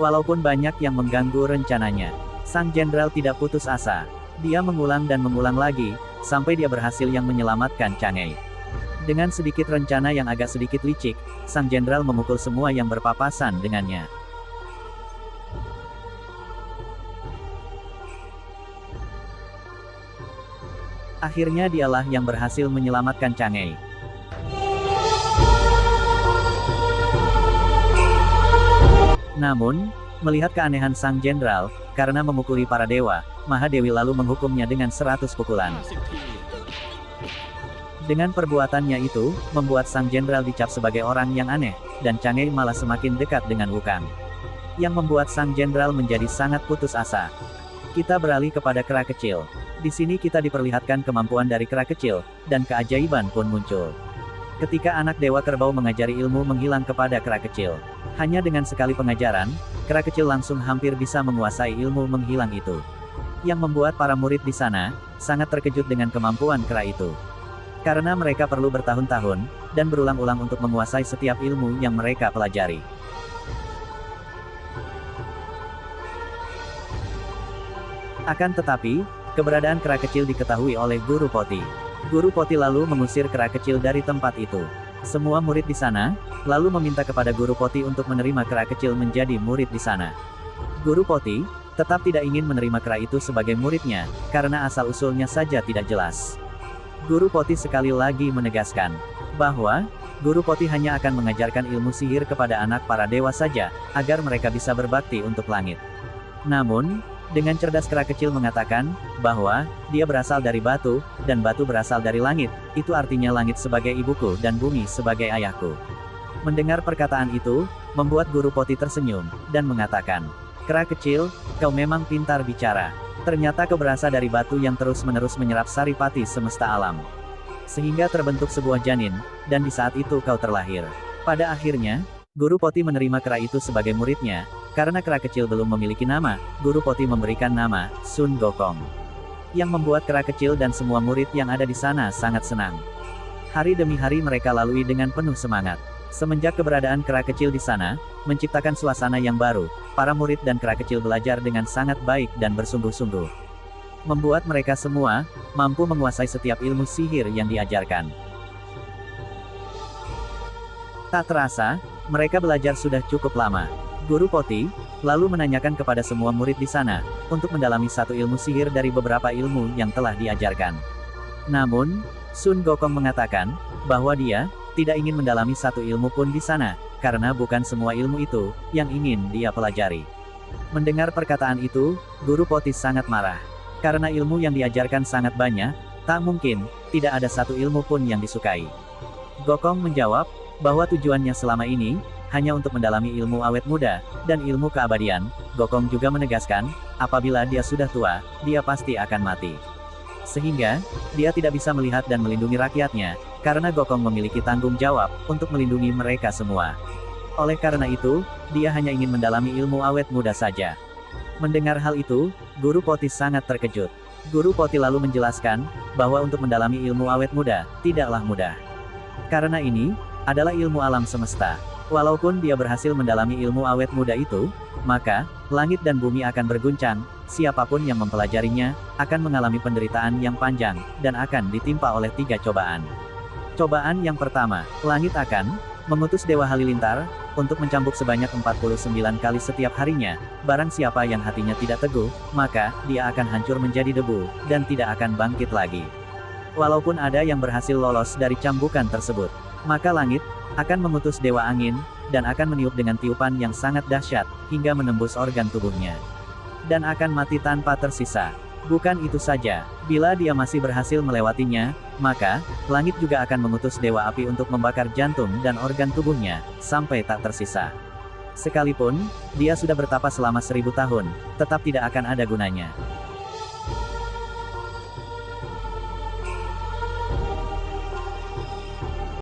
Walaupun banyak yang mengganggu rencananya, sang jenderal tidak putus asa. Dia mengulang dan mengulang lagi, sampai dia berhasil yang menyelamatkan Chang'e. Dengan sedikit rencana yang agak sedikit licik, sang jenderal memukul semua yang berpapasan dengannya. Akhirnya dialah yang berhasil menyelamatkan Chang'e. Namun, melihat keanehan sang jenderal, karena memukuli para dewa, Mahadewi lalu menghukumnya dengan 100 pukulan. Dengan perbuatannya itu, membuat sang jenderal dicap sebagai orang yang aneh, dan Chang'e malah semakin dekat dengan Wukong. Yang membuat sang jenderal menjadi sangat putus asa. Kita beralih kepada kera kecil. Di sini kita diperlihatkan kemampuan dari kera kecil, dan keajaiban pun muncul. Ketika anak Dewa Kerbau mengajari ilmu menghilang kepada kera kecil. Hanya dengan sekali pengajaran, kera kecil langsung hampir bisa menguasai ilmu menghilang itu. Yang membuat para murid di sana, sangat terkejut dengan kemampuan kera itu. Karena mereka perlu bertahun-tahun, dan berulang-ulang untuk menguasai setiap ilmu yang mereka pelajari. Akan tetapi, keberadaan kera kecil diketahui oleh Guru Poti. Guru Poti lalu mengusir kera kecil dari tempat itu. Semua murid di sana, lalu meminta kepada Guru Poti untuk menerima kera kecil menjadi murid di sana. Guru Poti, tetap tidak ingin menerima kera itu sebagai muridnya, karena asal-usulnya saja tidak jelas. Guru Poti sekali lagi menegaskan, bahwa, Guru Poti hanya akan mengajarkan ilmu sihir kepada anak para dewa saja, agar mereka bisa berbakti untuk langit. Namun, dengan cerdas kera kecil mengatakan, bahwa, dia berasal dari batu, dan batu berasal dari langit, itu artinya langit sebagai ibuku dan bumi sebagai ayahku. Mendengar perkataan itu, membuat Guru Poti tersenyum, dan mengatakan, kera kecil, kau memang pintar bicara. Ternyata kau berasal dari batu yang terus-menerus menyerap saripati semesta alam. Sehingga terbentuk sebuah janin, dan di saat itu kau terlahir. Pada akhirnya, Guru Poti menerima kera itu sebagai muridnya. Karena kera kecil belum memiliki nama, Guru Poti memberikan nama, Sun Gokong. Yang membuat kera kecil dan semua murid yang ada di sana sangat senang. Hari demi hari mereka lalui dengan penuh semangat. Semenjak keberadaan kera kecil di sana, menciptakan suasana yang baru, para murid dan kera kecil belajar dengan sangat baik dan bersungguh-sungguh. Membuat mereka semua, mampu menguasai setiap ilmu sihir yang diajarkan. Tak terasa, mereka belajar sudah cukup lama. Guru Poti, lalu menanyakan kepada semua murid di sana, untuk mendalami satu ilmu sihir dari beberapa ilmu yang telah diajarkan. Namun, Sun Gokong mengatakan, bahwa dia, tidak ingin mendalami satu ilmu pun di sana, karena bukan semua ilmu itu, yang ingin dia pelajari. Mendengar perkataan itu, Guru Poti sangat marah. Karena ilmu yang diajarkan sangat banyak, tak mungkin, tidak ada satu ilmu pun yang disukai. Gokong menjawab, bahwa tujuannya selama ini, hanya untuk mendalami ilmu awet muda, dan ilmu keabadian. Gokong juga menegaskan, apabila dia sudah tua, dia pasti akan mati. Sehingga, dia tidak bisa melihat dan melindungi rakyatnya, karena Gokong memiliki tanggung jawab, untuk melindungi mereka semua. Oleh karena itu, dia hanya ingin mendalami ilmu awet muda saja. Mendengar hal itu, Guru Poti sangat terkejut. Guru Poti lalu menjelaskan, bahwa untuk mendalami ilmu awet muda, tidaklah mudah. Karena ini, adalah ilmu alam semesta. Walaupun dia berhasil mendalami ilmu awet muda itu, maka, langit dan bumi akan berguncang, siapapun yang mempelajarinya, akan mengalami penderitaan yang panjang, dan akan ditimpa oleh 3 cobaan. Cobaan yang pertama, langit akan mengutus Dewa Halilintar, untuk mencambuk sebanyak 49 kali setiap harinya. Barang siapa yang hatinya tidak teguh, maka, dia akan hancur menjadi debu, dan tidak akan bangkit lagi. Walaupun ada yang berhasil lolos dari cambukan tersebut, maka langit, akan mengutus Dewa Angin, dan akan meniup dengan tiupan yang sangat dahsyat, hingga menembus organ tubuhnya. Dan akan mati tanpa tersisa. Bukan itu saja, bila dia masih berhasil melewatinya, maka, langit juga akan mengutus Dewa Api untuk membakar jantung dan organ tubuhnya, sampai tak tersisa. Sekalipun, dia sudah bertapa selama 1000 tahun, tetap tidak akan ada gunanya.